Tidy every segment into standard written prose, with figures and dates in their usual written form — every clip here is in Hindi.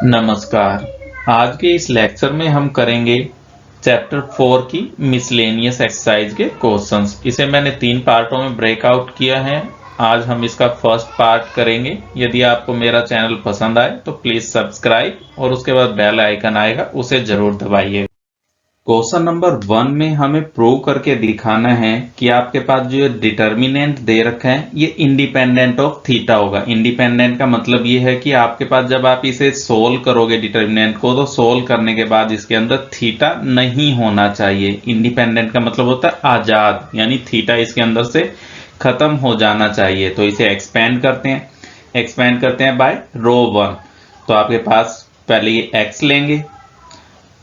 नमस्कार। आज के इस लेक्चर में हम करेंगे चैप्टर 4 की मिसलेनियस एक्सरसाइज के क्वेश्चंस। इसे मैंने 3 पार्टों में ब्रेकआउट किया है। आज हम इसका फर्स्ट पार्ट करेंगे। यदि आपको मेरा चैनल पसंद आए तो प्लीज सब्सक्राइब और उसके बाद बेल आइकन आएगा, उसे जरूर दबाइए। क्वेश्चन नंबर 1 में हमें प्रूव करके दिखाना है कि आपके पास जो डिटर्मिनेंट दे रखा है ये इंडिपेंडेंट ऑफ थीटा होगा। इंडिपेंडेंट का मतलब ये है कि आपके पास जब आप इसे सोल्व करोगे डिटर्मिनेंट को, तो सोल्व करने के बाद इसके अंदर थीटा नहीं होना चाहिए। इंडिपेंडेंट का मतलब होता है आजाद, यानी थीटा इसके अंदर से खत्म हो जाना चाहिए। तो इसे एक्सपेंड करते हैं बाय रो 1। तो आपके पास पहले ये एक्स लेंगे,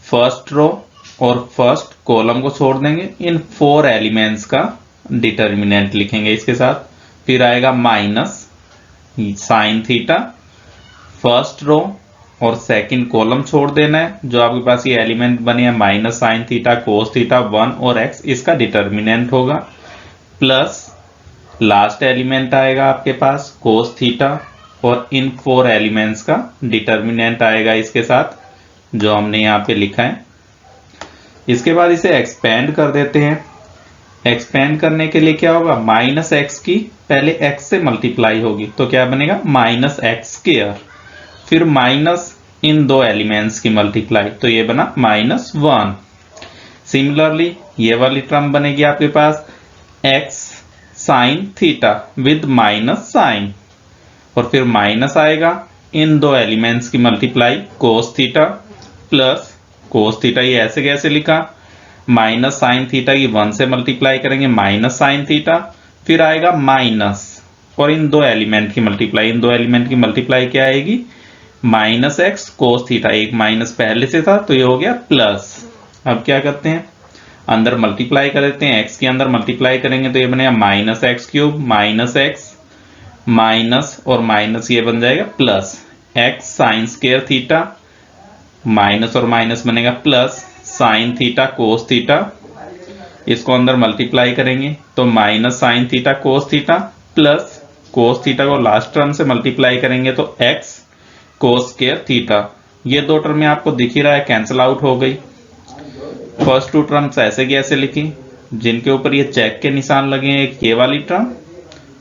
फर्स्ट रो और फर्स्ट कॉलम को छोड़ देंगे, इन 4 एलिमेंट्स का डिटर्मिनेंट लिखेंगे इसके साथ। फिर आएगा minus sine theta, first row और सेकंड कॉलम छोड़ देना है। जो आपके पास ये एलिमेंट बने हैं minus sine theta, cos theta, 1 और एक्स, इसका डिटर्मिनेंट होगा। प्लस लास्ट एलिमेंट आएगा आपके पास कोस थीटा और इन 4 एलिमेंट्स का डिटर्मिनेंट आएगा इसके साथ, जो हमने यहाँ पे लिखा है। इसके बाद इसे एक्सपेंड कर देते हैं। एक्सपेंड करने के लिए क्या होगा, माइनस एक्स की पहले एक्स से मल्टीप्लाई होगी, तो क्या बनेगा माइनस एक्स स्क्वायर, फिर माइनस इन 2 एलिमेंट्स की मल्टीप्लाई, तो ये बना -1। सिमिलरली ये वाली टर्म बनेगी आपके पास x sine theta with minus sine, और फिर माइनस आएगा इन 2 एलिमेंट्स की multiply cos theta plus cos theta, ये ऐसे कैसे लिखा, माइनस साइन थीटा की 1 से मल्टीप्लाई करेंगे माइनस साइन थीटा, फिर आएगा माइनस और इन 2 एलिमेंट की मल्टीप्लाई। इन 2 एलिमेंट की मल्टीप्लाई क्या आएगी, माइनस एक्स कोस थीटा, एक माइनस पहले से था तो ये हो गया प्लस। अब क्या करते हैं, अंदर मल्टीप्लाई कर देते हैं, एक्स के अंदर मल्टीप्लाई करेंगे तो ये बनेगा minus x cube, minus x minus और माइनस ये बन जाएगा plus x sine square theta, minus और माइनस बनेगा plus sine theta cos theta. इसको अंदर मल्टीप्लाई करेंगे तो minus sine theta cos theta plus cos theta को लास्ट टर्म से मल्टीप्लाई करेंगे तो एक्स कोस स्क्वायर थीटा। ये 2 टर्म आपको दिख ही रहा है, कैंसिल आउट हो गई। फर्स्ट 2 टर्म्स ऐसे की ऐसे लिखी, जिनके ऊपर ये चेक के निशान लगे हैं, एक ये वाली टर्म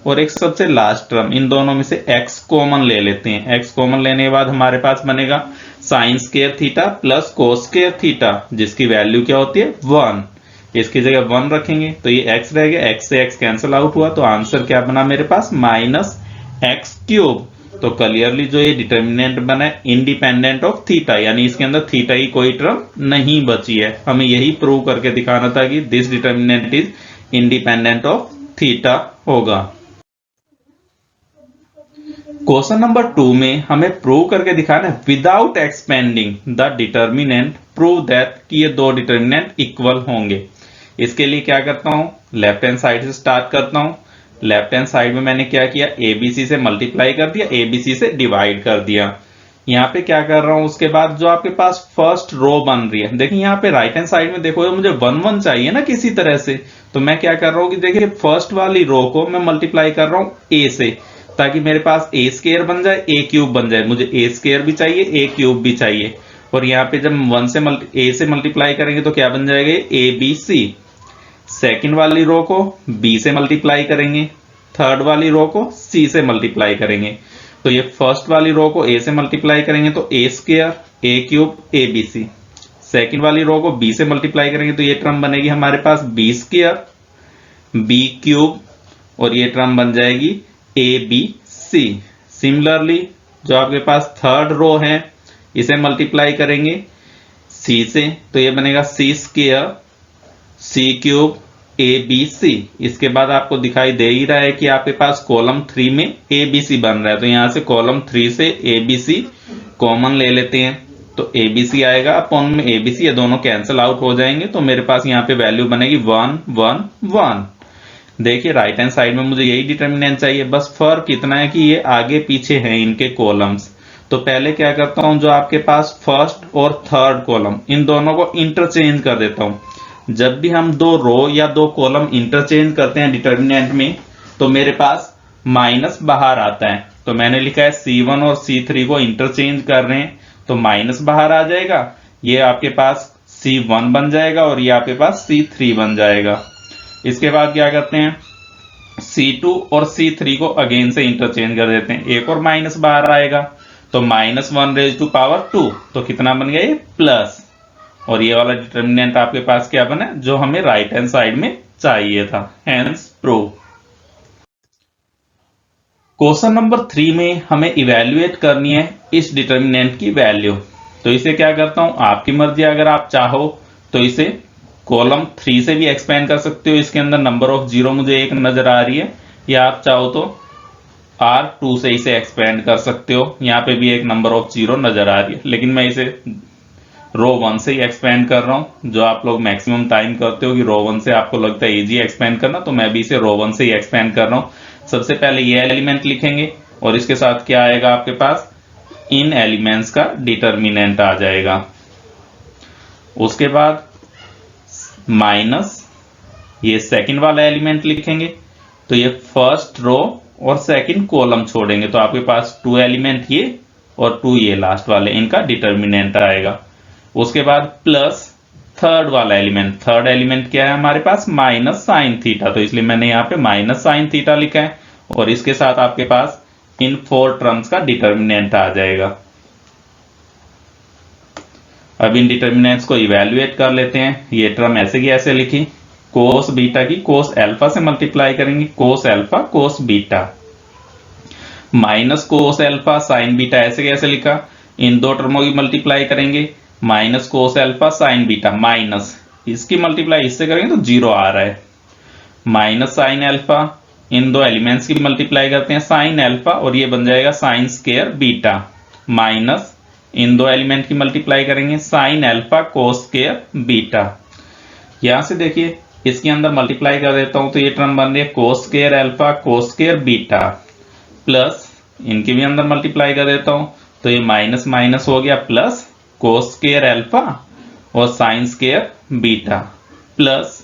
और एक सबसे लास्ट टर्म। इन दोनों में से x कॉमन ले लेते हैं। x कॉमन लेने के बाद हमारे पास बनेगा sine square theta plus cos square theta, जिसकी वैल्यू क्या होती है 1। इसकी जगह 1 रखेंगे तो ये x रह गया, x से x कैंसिल आउट हुआ, तो आंसर क्या बना मेरे पास माइनस एक्स क्यूब। तो क्लियरली जो ये डिटर्मिनेंट बना है इंडिपेंडेंट ऑफ थीटा, यानी इसके अंदर थीटा की कोई टर्म नहीं बची है। हमें यही प्रूव करके दिखाना था कि this determinant is independent of theta होगा। क्वेश्चन नंबर 2 में हमें प्रूव करके दिखाना है without expanding the determinant prove that कि ये 2 डिटर्मिनेंट इक्वल होंगे। इसके लिए क्या करता हूं, लेफ्ट हैंड साइड से स्टार्ट करता हूं। लेफ्ट हैंड साइड में मैंने क्या किया, एबीसी से मल्टीप्लाई कर दिया, एबीसी से डिवाइड कर दिया। यहाँ पे क्या कर रहा हूं, उसके बाद जो आपके पास फर्स्ट रो बन रही है, देखिए यहाँ पे राइट हैंड साइड में देखो मुझे 1 1 चाहिए ना किसी तरह से, तो मैं क्या कर रहा हूं कि देखिए फर्स्ट वाली रो को मैं मल्टीप्लाई कर रहा हूं ए से, ताकि मेरे पास ए स्क्वायर बन जाए, ए क्यूब बन जाए। मुझे ए स्क्वायर भी चाहिए, ए क्यूब भी चाहिए। और यहाँ पे जब 1 से ए से मल्टीप्लाई करेंगे तो क्या बन जाएगा, ए बी सी। सेकेंड वाली रो को बी से मल्टीप्लाई करेंगे, थर्ड वाली रो को सी से मल्टीप्लाई करेंगे। तो ये फर्स्ट वाली रो को ए से मल्टीप्लाई करेंगे तो a square, a cube, a b c. Second वाली रो को बी से मल्टीप्लाई करेंगे तो ये टर्म बनेगी हमारे पास बी स्क्वायर, बी क्यूब, और ये टर्म बन जाएगी ए बी सी। सिमिलरली जो आपके पास थर्ड रो है इसे मल्टीप्लाई करेंगे सी से, तो ये बनेगा c square, c cube, a b c. इसके बाद आपको दिखाई दे ही रहा है कि आपके पास कॉलम 3 में ए बी सी बन रहा है, तो यहां से कॉलम 3 से ए बी सी कॉमन ले लेते हैं, तो ए बी सी आएगा अपॉन में ए बी सी, ये दोनों कैंसिल आउट हो जाएंगे, तो मेरे पास यहाँ पे वैल्यू बनेगी 1 1 1। देखिए राइट हैंड साइड में मुझे यही डिटर्मिनेंट चाहिए, बस फर्क इतना है कि ये आगे पीछे हैं इनके कॉलम्स। तो पहले क्या करता हूं, जो आपके पास फर्स्ट और थर्ड कॉलम इन दोनों को इंटरचेंज कर देता हूं। जब भी हम 2 रो या 2 कॉलम इंटरचेंज करते हैं डिटर्मिनेंट में, तो मेरे पास माइनस बाहर आता है, तो मैंने लिखा है C1 और C3 को इंटरचेंज कर रहे हैं, तो माइनस बाहर आ जाएगा, ये आपके पास C1 बन जाएगा और ये आपके पास C3 बन जाएगा। इसके बाद क्या करते हैं, C2 और C3 को अगेन से इंटरचेंज कर देते हैं, एक और माइनस बाहर आएगा, तो -1⁻², तो कितना बन गया ये प्लस, और ये वाला डिटर्मिनेंट आपके पास क्या बना जो हमें राइट हैंड साइड में चाहिए था, हेंस प्रूव। क्वेश्चन नंबर 3 में हमें इवेल्युएट करनी है इस डिटर्मिनेंट की वैल्यू। तो इसे क्या करता हूं, आपकी मर्जी, अगर आप चाहो तो इसे कॉलम 3 से भी एक्सपेंड कर सकते हो, इसके अंदर नंबर ऑफ जीरो मुझे एक नजर आ रही है, या आप चाहो तो R2 से इसे एक्सपेंड कर सकते हो, यहाँ पे भी एक नंबर ऑफ जीरो नजर आ रही है, लेकिन मैं इसे रो 1 से ही एक्सपेंड कर रहा हूं। जो आप लोग मैक्सिमम टाइम करते हो कि रो 1 से आपको लगता है इजी एक्सपेंड करना, तो मैं भी इसे रो 1 से ही एक्सपेंड कर रहा हूं। सबसे पहले ये एलिमेंट लिखेंगे और इसके साथ क्या आएगा आपके पास, इन एलिमेंट्स का डिटर्मिनेंट आ जाएगा। उसके बाद माइनस ये सेकंड वाला एलिमेंट लिखेंगे, तो ये फर्स्ट रो और सेकंड कॉलम छोड़ेंगे, तो आपके पास 2 एलिमेंट ये और 2 ये लास्ट वाले, इनका डिटर्मिनेंट आएगा। उसके बाद प्लस थर्ड वाला एलिमेंट, थर्ड एलिमेंट क्या है हमारे पास, माइनस साइन थीटा, तो इसलिए मैंने यहाँ पे माइनस साइन थीटा लिखा है, और इसके साथ आपके पास इन 4 टर्म्स का डिटर्मिनेंट आ जाएगा। अब इन डिटर्मिनेंट्स को इवेल्युएट कर लेते हैं। ये टर्म ऐसे की ऐसे लिखी, कोस बीटा की कोस अल्फा से मल्टीप्लाई करेंगे, cos alpha cos beta, minus cos alpha sign beta, ऐसे कैसे लिखा, इन 2 टर्मों की मल्टीप्लाई करेंगे, minus cos alpha sign beta, minus इसकी मल्टीप्लाई इससे करेंगे तो 0 आ रहा है, माइनस साइन अल्फा, इन 2 एलिमेंट्स की मल्टीप्लाई करते हैं साइन अल्फा और ये बन जाएगा साइन स्क्वायर बीटा, माइनस इन 2 एलिमेंट की मल्टीप्लाई करेंगे sine alpha cos square beta. यहां से देखिए इसके अंदर मल्टीप्लाई कर देता हूं तो ये टर्म बन रही है cos square alpha cos square beta, plus इनके भी अंदर मल्टीप्लाई कर देता हूं तो ये माइनस माइनस हो गया, प्लस कोस स्क्वायर अल्फा और साइन स्क्वायर बीटा, प्लस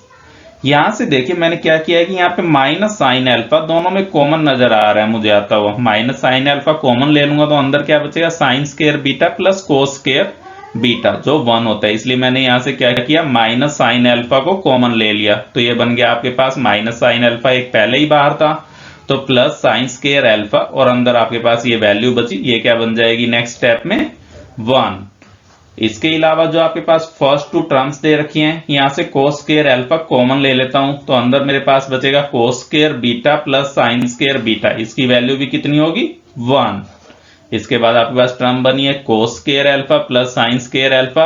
यहां से देखिए मैंने क्या किया है कि यहाँ पे माइनस साइन अल्फा दोनों में कॉमन नजर आ रहा है मुझे आता हुआ, माइनस साइन अल्फा कॉमन ले लूंगा तो अंदर क्या बचेगा, sine square beta plus cos square beta जो 1 होता है, इसलिए मैंने यहां से क्या किया, माइनस साइन अल्फा को कॉमन ले लिया, तो ये बन गया आपके पास माइनस साइन अल्फा एक पहले ही बाहर था, तो प्लस साइन स्क्वायर अल्फा और अंदर आपके पास ये वैल्यू बची, ये क्या बन जाएगी नेक्स्ट स्टेप में 1। इसके अलावा जो आपके पास फर्स्ट 2 टर्म्स दे रखी हैं, यहां से कोस स्क्वायर अल्फा कॉमन ले लेता हूं तो अंदर मेरे पास बचेगा cos square beta plus sine square beta, इसकी वैल्यू भी कितनी होगी 1। इसके बाद आपके पास टर्म बनी है cos square alpha plus sine square alpha,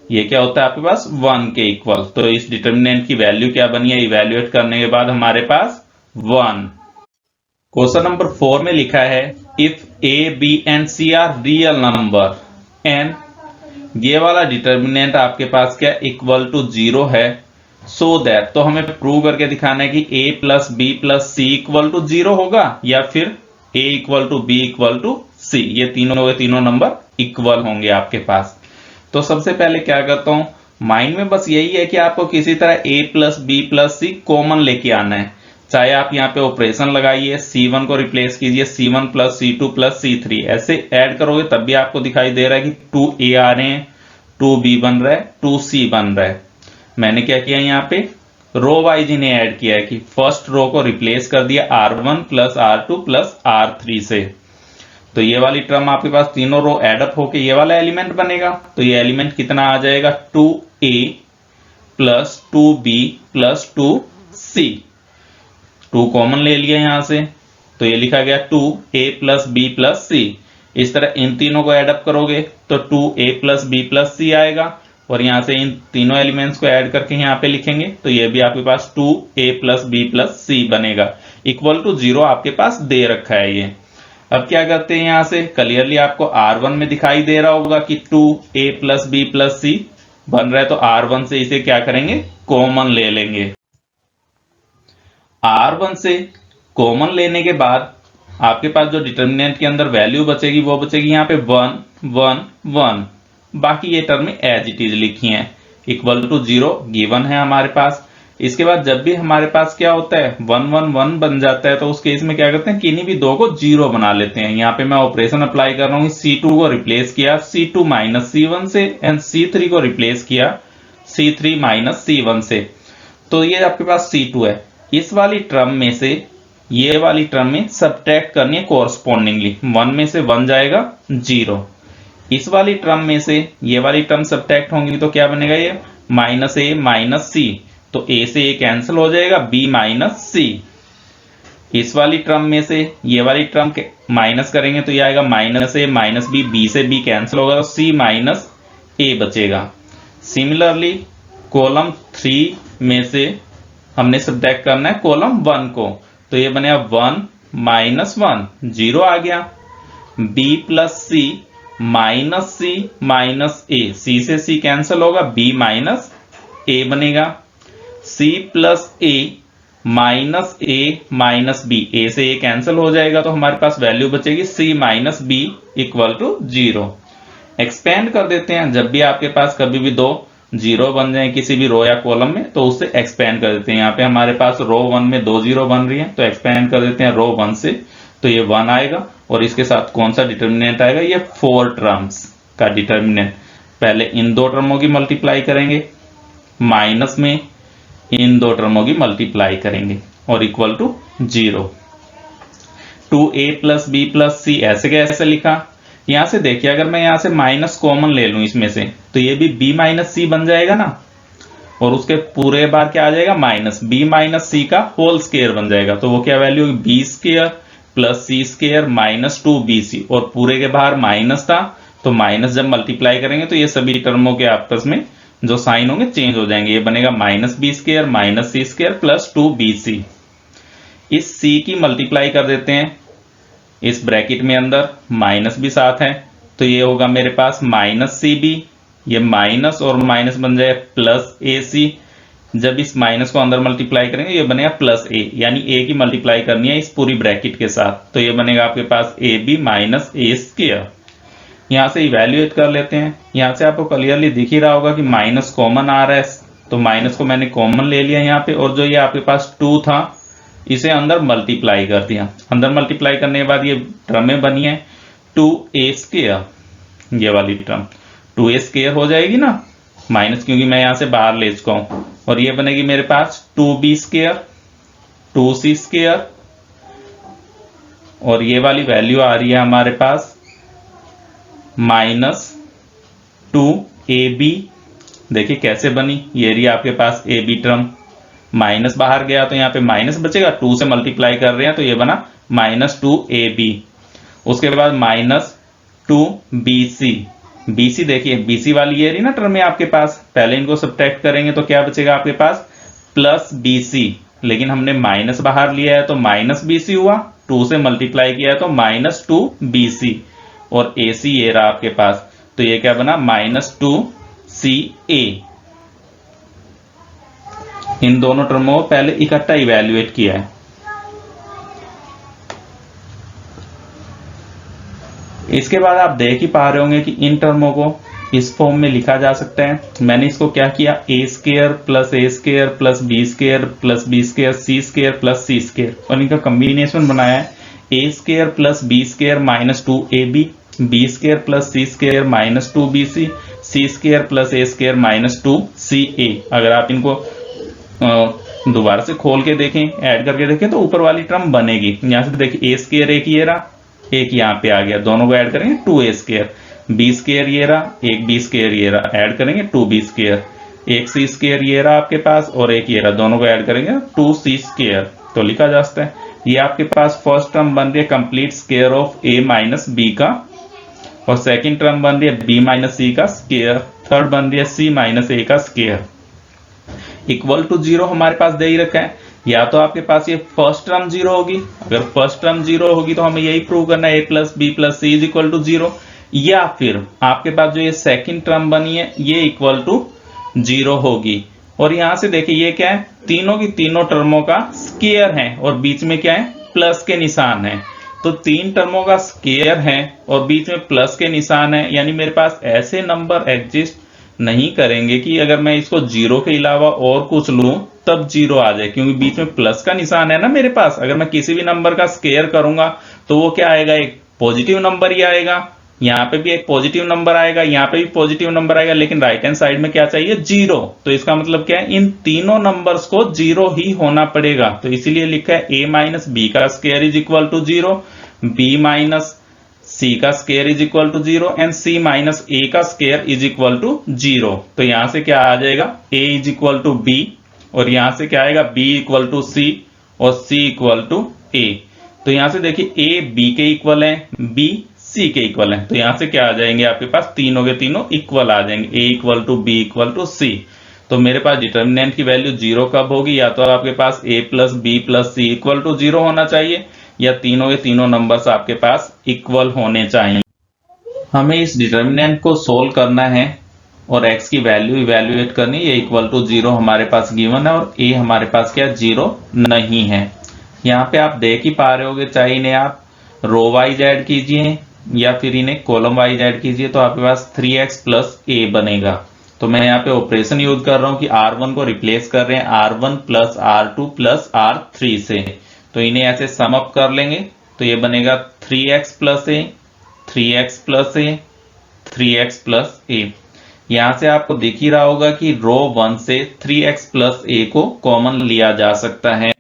ये क्या होता है आपके पास 1 के इक्वल, तो इस डिटर्मिनेंट की वैल्यू क्या बनी है इवेल्युएट करने के बाद हमारे पास 1। क्वेश्चन नंबर 4 में लिखा है if A B and C are real number and ये वाला डिटर्मिनेंट आपके पास क्या इक्वल टू 0 है, सो दैट, तो हमें प्रूव करके दिखाना है कि a plus B plus C equal to 0 होगा या फिर a equal to b equal to c, ये तीनों के तीनों नंबर इक्वल होंगे आपके पास। तो सबसे पहले क्या करता हूं, माइंड में बस यही है कि आपको किसी तरह a plus B plus C common लेके आना है, चाहे आप यहाँ पे ऑपरेशन लगाइए, C1 को रिप्लेस कीजिए C1 plus C2 plus C3, ऐसे ऐड करोगे तब भी आपको दिखाई दे रहा है कि 2A आ रहे हैं, 2B बन रहा है, 2C बन रहा है। मैंने क्या किया यहाँ पे रो वाइज इन्हें ऐड किया है कि फर्स्ट रो को रिप्लेस कर दिया R1 plus R2 plus R3 से, तो ये वाली टर्म आपके पास तीनों रो एडअप होके ये वाला एलिमेंट बनेगा, तो ये एलिमेंट कितना आ जाएगा 2A plus 2B plus 2C, 2 common ले लिया यहां से तो ये लिखा गया 2A प्लस बी प्लस सी। इस तरह इन तीनों को एडअप करोगे तो 2A प्लस बी प्लस सी आएगा और यहां से इन तीनों एलिमेंट्स को ऐड करके यहां पे लिखेंगे तो ये भी आपके पास 2A प्लस बी प्लस सी बनेगा, इक्वल टू 0 आपके पास दे रखा है ये। अब क्या करते हैं, यहां से क्लियरली आपको R1 में दिखाई दे रहा होगा कि 2A प्लस बी प्लस सी बन रहा है, तो R1 से इसे क्या करेंगे कॉमन ले लेंगे। R1 से कॉमन लेने के बाद आपके पास जो डिटर्मिनेंट के अंदर वैल्यू बचेगी वो बचेगी यहाँ पे 1 1 1, बाकी ये टर्म एज इट इज लिखी हैं, इक्वल टू 0 गिवन है हमारे पास। इसके बाद जब भी हमारे पास क्या होता है 1 1 1 बन जाता है, तो उस केस में क्या करते हैं, किन्हीं भी दो को जीरो बना लेते हैं। यहाँ पे मैं ऑपरेशन अप्लाई कर रहा हूँ, C2 को रिप्लेस किया C2 माइनस C1 से एंड C3 को रिप्लेस किया C3 माइनस C1 से। तो ये आपके पास C2 है। इस वाली टर्म में से ये वाली टर्म में सब्ट्रैक्ट करनी है कोरस्पॉन्डिंगली, 1 में से 1 जाएगा 0। इस वाली टर्म में से ये वाली टर्म सब्ट्रैक्ट होंगी तो क्या बनेगा, ये माइनस ए माइनस सी, तो ए से ए कैंसिल हो जाएगा, बी माइनस सी। इस वाली टर्म में से ये वाली टर्म माइनस करेंगे तो ये आएगा minus A minus B, B से बी कैंसिल होगा तो सी माइनस ए बचेगा। सिमिलरली कॉलम 3 में से हमने सब्ट्रैक्ट करना है कॉलम 1 को, तो ये बनेगा 1 माइनस 1, 0 आ गया। बी प्लस सी माइनस सी माइनस ए, सी से सी कैंसिल होगा, बी माइनस ए बनेगा। C plus A minus A minus B, ए से ए कैंसिल हो जाएगा तो हमारे पास वैल्यू बचेगी c minus b equal to 0। Expand कर देते हैं, जब भी आपके पास कभी भी दो जीरो बन जाए किसी भी रो या कॉलम में तो उससे एक्सपेंड कर देते हैं। यहाँ पे हमारे पास रो 1 में 2 जीरो बन रही है तो एक्सपेंड कर देते हैं रो 1 से, तो ये 1 आएगा और इसके साथ कौन सा डिटर्मिनेंट आएगा, ये 4 टर्म्स का डिटर्मिनेंट। पहले इन दो टर्मों की मल्टीप्लाई करेंगे, माइनस में इन दो टर्मों की मल्टीप्लाई करेंगे और equal to 0। 2a plus B plus c ऐसे कैसे लिखा, यहां से देखिए अगर मैं यहां से माइनस कॉमन ले लूं इसमें से तो ये भी b माइनस सी बन जाएगा ना, और उसके पूरे बार क्या आ जाएगा माइनस b माइनस सी का होल स्क्वायर बन जाएगा, तो वो क्या वैल्यू होगी B square plus c square minus 2bc, और पूरे के बाहर माइनस था तो माइनस जब मल्टीप्लाई करेंगे तो ये सभी टर्मों के आपस में जो साइन होंगे चेंज हो जाएंगे, ये बनेगा माइनस बी स्क्वायर माइनस सी स्क्वायर प्लस 2bc। इस c की मल्टीप्लाई कर देते हैं इस ब्रैकेट में, अंदर माइनस भी साथ है तो ये होगा मेरे पास माइनस सी बी, ये माइनस और माइनस बन जाए प्लस ए सी। जब इस माइनस को अंदर मल्टीप्लाई करेंगे ये बनेगा प्लस ए, यानी ए की मल्टीप्लाई करनी है इस पूरी ब्रैकेट के साथ, तो ये बनेगा आपके पास a b minus a square. यहां से इवैल्यूएट कर लेते हैं, यहां से आपको क्लियरली दिख ही रहा होगा कि माइनस कॉमन आ रहा है, तो माइनस को मैंने कॉमन ले लिया यहाँ पे, और जो ये आपके पास 2 था इसे अंदर मल्टीप्लाई कर दिया। अंदर मल्टीप्लाई करने के बाद ये टर्में बनी है 2a स्क्वायर, ये वाली टर्म 2a स्क्वायर हो जाएगी ना, माइनस क्योंकि मैं यहां से बाहर ले चुका हूं, और ये बनेगी मेरे पास 2b स्क्वायर 2c स्क्वायर, और ये वाली वैल्यू आ रही है हमारे पास माइनस 2ab। देखिए कैसे बनी, ये रही आपके पास ab टर्म, माइनस बाहर गया तो यहाँ पे माइनस बचेगा, 2 से मल्टीप्लाई कर रहे हैं तो ये बना माइनस 2ab। उसके बाद माइनस 2bc, bc देखिए bc वाली ये रही ना टर्म है आपके पास, पहले इनको सब्ट्रैक्ट करेंगे तो क्या बचेगा आपके पास प्लस bc, लेकिन हमने माइनस बाहर लिया है तो माइनस bc हुआ, 2 से मल्टीप्लाई किया है तो माइनस 2bc, और ac ये रहा आपके पास, तो ये क्या बना माइनस 2ca। इन दोनों टर्मों को पहले इकट्ठा इवैल्यूएट किया है। इसके बाद आप देख ही पा रहे होंगे कि इन टर्मों को इस फॉर्म में लिखा जा सकता है। मैंने इसको क्या किया, a square plus a square plus b square plus b square c square plus c square, और इनका कॉम्बिनेशन बनाया है a square plus b square minus 2ab, b square plus c square minus 2bc, c square plus a square minus 2ca। अगर आप इनको दोबारा से खोल के देखें, ऐड करके देखें तो ऊपर वाली टर्म बनेगी। यहां से देखिए ए स्क्वायर एक ये रहा, एक यहाँ पे आ गया, दोनों को ऐड करेंगे 2a स्क्वायर, बी स्क्वायर ये रहा, एक बी स्क्वायर ये रहा, ऐड करेंगे 2b स्क्वायर, एक सी स्क्वायर ये रहा आपके पास और एक ये रहा, दोनों को ऐड करेंगे 2c स्क्वायर, तो लिखा जा सकता है ये आपके पास फर्स्ट टर्म बन रही है complete square of a minus B का, और सेकेंड टर्म बन रही है b माइनस सी का स्क्वायर, थर्ड बन रही है c माइनस a का स्क्वायर इक्वल टू 0 हमारे पास दे ही रखा है। या तो आपके पास ये फर्स्ट टर्म 0 होगी, अगर फर्स्ट टर्म 0 होगी तो हमें यही प्रूव करना है a plus B plus C is equal to 0, या फिर आपके पास जो ये सेकंड टर्म बनी है ये इक्वल टू 0 होगी। और यहां से देखिए ये क्या है, तीनों की तीनों टर्मों का स्क्वायर है और बीच में क्या है प्लस के निशान है, तो तीन टर्मों का स्क्वायर है और बीच में प्लस के निशान है, यानी मेरे पास ऐसे नंबर एग्जिस्ट नहीं करेंगे कि अगर मैं इसको 0 के अलावा और कुछ लूं तब 0 आ जाए, क्योंकि बीच में प्लस का निशान है ना मेरे पास। अगर मैं किसी भी नंबर का स्क्वायर करूंगा तो वो क्या आएगा, एक पॉजिटिव नंबर ही आएगा। यहाँ पे भी एक पॉजिटिव नंबर आएगा, यहाँ पे भी पॉजिटिव नंबर आएगा, लेकिन राइट हैंड साइड में क्या चाहिए, 0। तो इसका मतलब क्या है, इन तीनों नंबर्स को 0 ही होना पड़ेगा। तो इसीलिए लिखा है a माइनस बी का square is equal to 0, b minus c का square is equal to 0 and c minus a का स्क्वायर इज इक्वल टू 0। तो यहां से क्या आ जाएगा, a is equal to B, और यहां से क्या आएगा, b इक्वल टू सी और c इक्वल टू a। तो यहां से देखिए a b के इक्वल है, b c के इक्वल है। तो यहां से क्या आ जाएंगे आपके पास, तीनों के तीनों इक्वल आ जाएंगे, a equal to b equal to c. तो मेरे पास डिटर्मिनेंट की वैल्यू 0 कब होगी, या तो आपके पास a plus B plus C equal to 0 होना चाहिए, या तीनों के तीनों नंबर्स आपके पास इक्वल होने चाहिए। हमें इस डिटर्मिनेंट को सोल्व करना है और x की वैल्यू इवेल्युएट करनी है। इक्वल टू 0 हमारे पास गिवन है और a हमारे पास क्या 0 नहीं है। यहाँ पे आप देख ही पा रहे होगे, चाहे इन्हें आप रो वाइज ऐड कीजिए या फिर इन्हें कॉलम वाइज ऐड कीजिए, तो आपके पास 3x प्लस a बनेगा। तो मैं यहाँ पे ऑपरेशन यूज कर रहा हूँ कि r1 को रिप्लेस कर रहे हैं r1 plus r2 plus r3 से। तो इन्हें ऐसे सम अप कर लेंगे, तो ये बनेगा 3x plus a, 3x plus a, 3x plus a। यहां से आपको दिख ही रहा होगा कि रो 1 से 3x प्लस a को कॉमन लिया जा सकता है।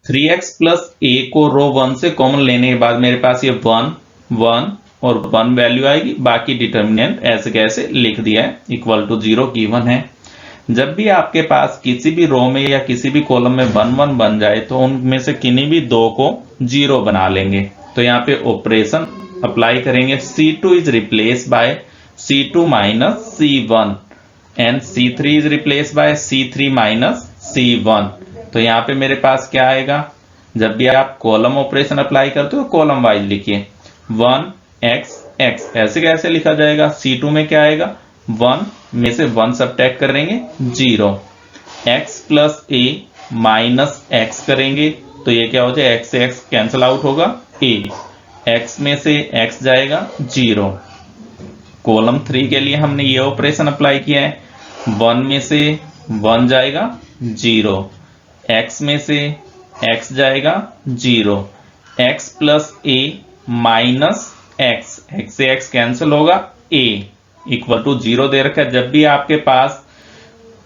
3x प्लस a को रो 1 से कॉमन लेने के बाद मेरे पास ये 1 1 और 1 वैल्यू आएगी, बाकी डिटर्मिनेंट ऐसे कैसे लिख दिया है, इक्वल टू 0 गिवन है। जब भी आपके पास किसी भी रो में या किसी भी कॉलम में 1 1 बन जाए तो उनमें से किन्हीं भी दो को 0 बना लेंगे। तो यहाँ पे ऑपरेशन अप्लाई करेंगे, C2 is replace by C2 minus C1 and C3 is replace by C3 minus C1। तो यहाँ पे मेरे पास क्या आएगा, जब भी आप कॉलम ऑपरेशन अप्लाई करते हो कॉलम वाइज लिखिए, 1x x ऐसे कैसे लिखा जाएगा, C2 में क्या आएगा, 1 में से 1 सब्ट्रैक्ट करेंगे 0, x plus a minus x करेंगे तो ये क्या हो जाए, x से x कैंसिल आउट होगा, a x में से x जाएगा 0। कॉलम 3 के लिए हमने ये ऑपरेशन अप्लाई किया है, 1 में से 1 जाएगा 0, x में से x जाएगा 0, x plus a minus x, x से x कैंसिल होगा, a इक्वल टू 0 दे रखा है। जब भी आपके पास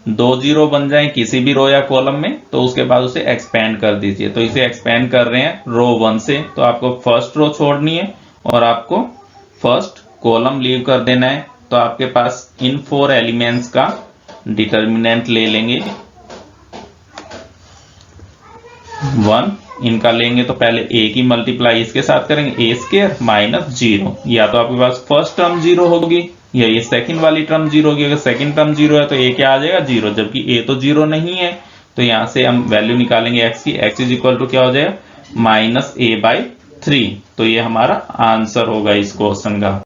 2 0 बन जाए किसी भी रो या कॉलम में तो उसके बाद उसे एक्सपेंड कर दीजिए। तो इसे एक्सपेंड कर रहे हैं रो 1 से, तो आपको फर्स्ट रो छोड़नी है और आपको फर्स्ट कॉलम लीव कर देना है। तो आपके पास इन 4 एलिमेंट्स का डिटर्मिनेंट ले लेंगे, 1 इनका लेंगे तो पहले a की मल्टीप्लाई इसके साथ करेंगे, a स्क्वायर माइनस 0, या तो आपके पास फर्स्ट टर्म 0 होगी या ये सेकंड वाली टर्म 0 होगी। अगर सेकंड टर्म 0 है तो a क्या आ जाएगा 0, जबकि a तो 0 नहीं है। तो यहां से हम वैल्यू निकालेंगे x की, x इज इक्वल टू क्या हो जाएगा, माइनस a बाई 3। तो ये हमारा आंसर होगा इस क्वेश्चन का।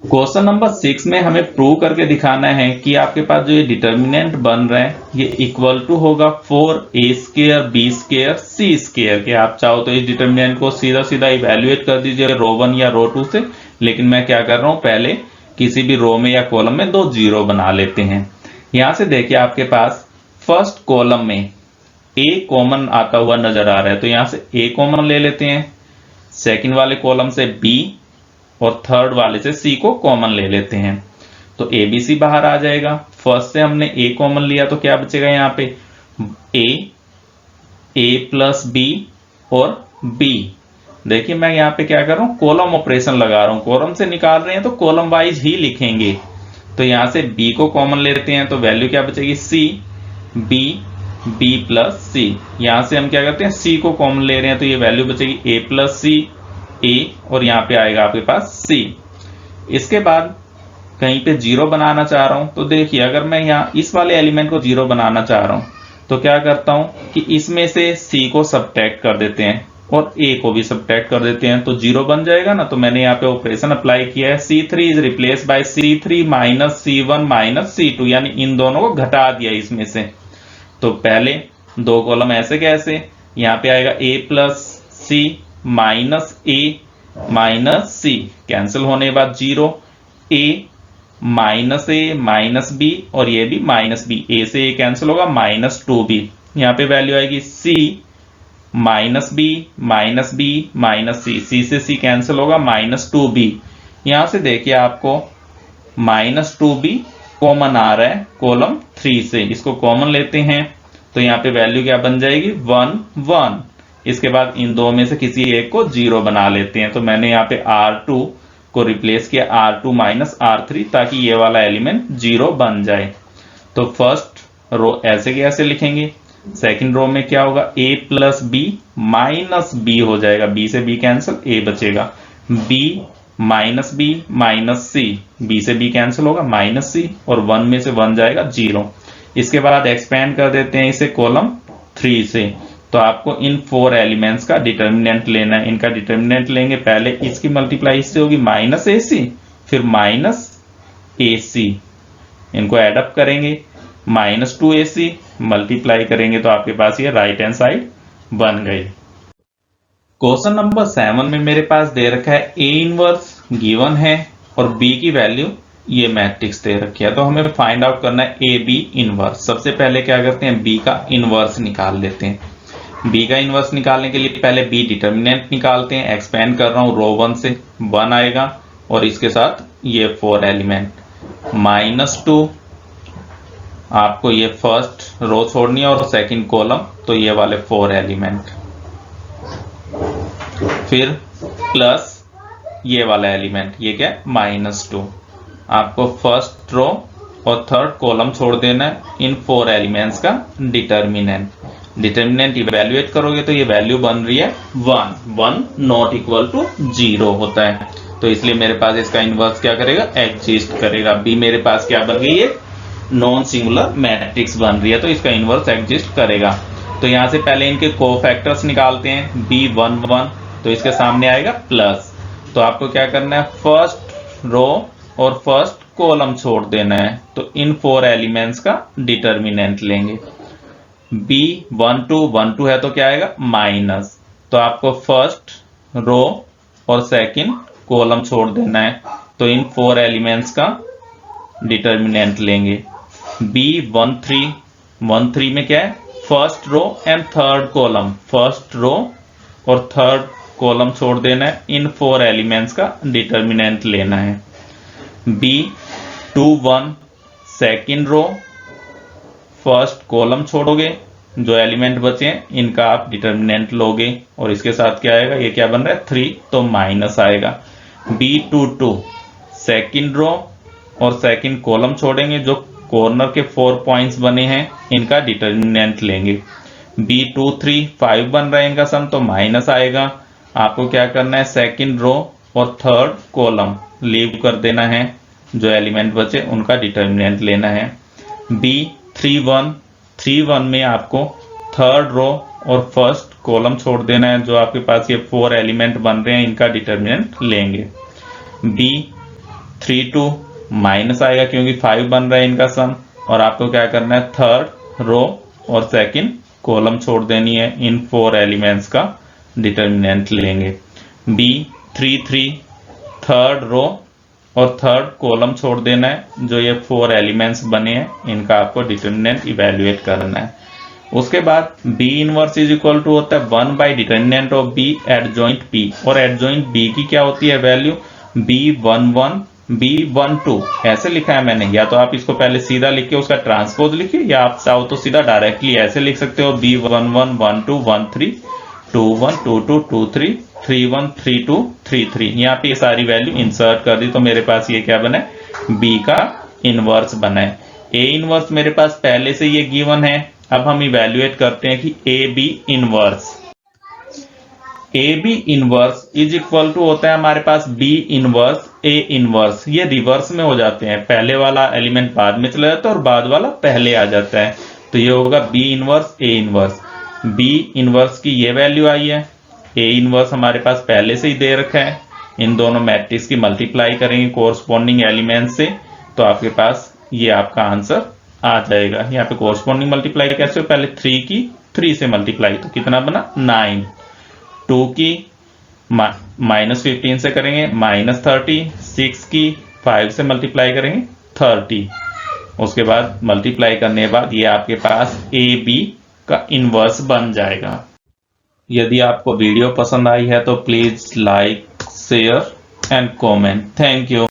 क्वेश्चन नंबर 6 में हमें प्रूव करके दिखाना है कि आपके पास जो ये डिटर्मिनेंट बन रहा है ये इक्वल टू होगा 4a square b square c square के। आप चाहो तो इस डिटर्मिनेंट को सीधा सीधा इवेल्युएट कर दीजिए रो 1 या रो 2 से, लेकिन मैं क्या कर रहा हूं, पहले किसी भी रो में या कॉलम में 2 0 बना लेते हैं। यहां से देखिए आपके पास फर्स्ट कॉलम में a कॉमन आता हुआ नजर आ रहा है, तो यहां से a कॉमन ले लेते हैं, सेकंड वाले कॉलम से b और थर्ड वाले से c को कॉमन ले लेते हैं। तो a b c बाहर आ जाएगा। फर्स्ट से हमने a कॉमन लिया तो क्या बचेगा, यहाँ पे a प्लस b और b। देखिए मैं यहाँ पे क्या कर रहा हूँ, कॉलम ऑपरेशन लगा रहा हूँ, कॉलम से निकाल रहे हैं तो कॉलम वाइज ही लिखेंगे। तो यहाँ से b को कॉमन लेते हैं तो वैल्यू क्या बचेगी, c b प्लस c। यहाँ से हम क्या करते हैं, c को कॉमन ले रहे हैं तो ये वैल्यू बचेगी a प्लस c, a और यहाँ पे आएगा आपके पास c। इसके बाद कहीं पे 0 बनाना चाह रहा हूं तो देखिए अगर मैं यहाँ इस वाले एलिमेंट को 0 बनाना चाह रहा हूं तो क्या करता हूं कि इसमें से c को सब्ट्रैक्ट कर देते हैं और a को भी सब्ट्रैक्ट कर देते हैं तो 0 बन जाएगा ना। तो मैंने यहाँ पे ऑपरेशन अप्लाई किया है, C3 is replace by C3 minus C1 minus C2, यानी इन दोनों को घटा दिया इसमें से। तो पहले 2 कॉलम ऐसे कैसे, यहाँ पे आएगा a plus c minus a minus c, cancel होने के बाद 0, a minus A minus B और ये भी माइनस बी, ए से ए कैंसिल होगा, माइनस 2b। यहाँ पे वैल्यू आएगी c minus B minus B minus c, c से सी कैंसिल होगा, माइनस 2b। यहां से देखिए आपको माइनस 2b कॉमन आ रहा है कॉलम 3 से, इसको कॉमन लेते हैं तो यहाँ पे वैल्यू क्या बन जाएगी 1 1। इसके बाद इन दो में से किसी एक को 0 बना लेते हैं, तो मैंने यहाँ पे R2 को रिप्लेस किया R2 माइनस R3 ताकि ये वाला एलिमेंट 0 बन जाए। तो फर्स्ट रो ऐसे के ऐसे लिखेंगे, सेकंड रो में क्या होगा a plus B minus B हो जाएगा, b से b कैंसिल, a बचेगा, b minus B minus C, b से b कैंसिल होगा, माइनस सी, और 1 में से 1 जाएगा 0। इसके बाद एक्सपेंड कर देते हैं इसे कॉलम 3 से, तो आपको इन 4 एलिमेंट्स का डिटर्मिनेंट लेना है। इनका डिटर्मिनेंट लेंगे, पहले इसकी मल्टीप्लाई इससे होगी माइनस ए सी, फिर माइनस ए सी, इनको एडअप करेंगे, माइनस 2ac मल्टीप्लाई करेंगे तो आपके पास ये राइट हैंड साइड बन गई। क्वेश्चन नंबर 7 में मेरे पास दे रखा है ए इनवर्स गिवन है और बी की वैल्यू ये मैट्रिक्स दे रखी है, तो हमें फाइंड आउट करना है ए बी इनवर्स। सबसे पहले क्या करते हैं, बी का इनवर्स निकाल लेते हैं। बी का इनवर्स निकालने के लिए पहले बी डिटर्मिनेंट निकालते हैं, एक्सपेंड कर रहा हूं रो 1 से, 1 आएगा और इसके साथ ये 4 एलिमेंट माइनस 2, आपको ये फर्स्ट रो छोड़नी है और सेकंड कॉलम, तो ये वाले 4 एलिमेंट, फिर प्लस ये वाला एलिमेंट, ये क्या है माइनस 2। आपको फर्स्ट रो और थर्ड कॉलम छोड़ देना है, इन 4 एलिमेंट्स का डिटर्मिनेंट। डिटर्मिनेंट इवेल्युएट करोगे तो ये वैल्यू बन रही है 1 1 नॉट इक्वल टू 0 होता है, तो इसलिए मेरे पास इसका इनवर्स क्या करेगा, एग्जिस्ट करेगा। बी मेरे पास क्या बन गई है, नॉन सिंगुलर मैट्रिक्स बन रही है, तो इसका इनवर्स एग्जिस्ट करेगा। तो यहां से पहले इनके कोफैक्टर्स निकालते हैं, b1 1, तो इसके सामने आएगा प्लस, तो आपको क्या करना है, फर्स्ट रो और फर्स्ट कॉलम छोड़ देना है, तो इन 4 एलिमेंट्स का डिटर्मिनेंट लेंगे। b1 2 1 2 है तो क्या आएगा माइनस, तो आपको फर्स्ट रो और सेकंड कॉलम छोड़ देना है, तो इन 4 एलिमेंट्स का डिटर्मिनेंट लेंगे। b1 3 1 3 में क्या है, first row and third column, first row और थर्ड कॉलम छोड़ देना है, इन 4 एलिमेंट्स का डिटर्मिनेंट लेना है। b2 1 second row, first column छोड़ोगे, जो एलिमेंट बचे हैं इनका आप डिटर्मिनेंट लोगे और इसके साथ क्या आएगा, ये क्या बन रहा है 3, तो माइनस आएगा। b2 2 सेकंड रो और सेकंड कॉलम छोड़ेंगे, जो कॉर्नर के 4 पॉइंट्स बने हैं इनका डिटर्मिनेंट लेंगे। b2 3 5 बन रहा है इनका सम, तो माइनस आएगा। आपको क्या करना है, सेकंड रो और थर्ड कॉलम लीव कर देना है, जो एलिमेंट बचे उनका डिटर्मिनेंट लेना है। b3 1 3 1 में आपको थर्ड रो और फर्स्ट कॉलम छोड़ देना है, जो आपके पास ये 4 एलिमेंट बन रहे हैं इनका डिटर्मिनेंट लेंगे। b3 2 माइनस आएगा क्योंकि 5 बन रहा है इनका सम, और आपको क्या करना है, थर्ड रो और सेकंड कॉलम छोड़ देनी है, इन 4 एलिमेंट्स का डिटर्मिनेंट लेंगे। b3 3 थर्ड रो और थर्ड कॉलम छोड़ देना है, जो ये 4 एलिमेंट्स बने हैं इनका आपको डिटर्मिनेंट इवेल्युएट करना है। उसके बाद b inverse is equal to होता है 1 by determinant of b adjoint p, और एडजॉइंट b की क्या होती है वैल्यू, b1 1 b1 2 ऐसे लिखा है मैंने, या तो आप इसको पहले सीधा लिख के उसका ट्रांसपोज लिखिए, या आप चाहो तो सीधा डायरेक्टली ऐसे लिख सकते हो, b1 1 1 2 1 3 2 1 2 2 2 3 3 1 3 2 3 3। यहाँ पे ये सारी वैल्यू इंसर्ट कर दी, तो मेरे पास ये क्या बना है, b का इनवर्स बना है। a इनवर्स मेरे पास पहले से ये गिवन है, अब हम इवेल्युएट करते हैं कि A B inverse, A B inverse is equal to होता है हमारे पास बी इनवर्स ए इनवर्स। ये रिवर्स में हो जाते हैं, पहले वाला एलिमेंट बाद में चला जाता है और बाद वाला पहले आ जाता है, तो ये होगा B inverse A inverse. B inverse की ये वैल्यू आई है, ए इनवर्स हमारे पास पहले से ही दे रखा है, इन दोनों मैट्रिक्स की मल्टीप्लाई करेंगे कोरस्पॉन्डिंग एलिमेंट से, तो आपके पास ये आपका आंसर आ जाएगा। यहाँ पे कोरस्पॉन्डिंग मल्टीप्लाई कैसे हो, पहले 3 की 3 से मल्टीप्लाई, तो कितना बना 9, 2 की -15 से करेंगे -30, 6 की 5 से मल्टीप्लाई करेंगे 30, उसके बाद मल्टीप्लाई करने के बाद ये आपके पास AB का इनवर्स बन जाएगा। यदि आपको वीडियो पसंद आई है तो please like, share and comment. Thank you.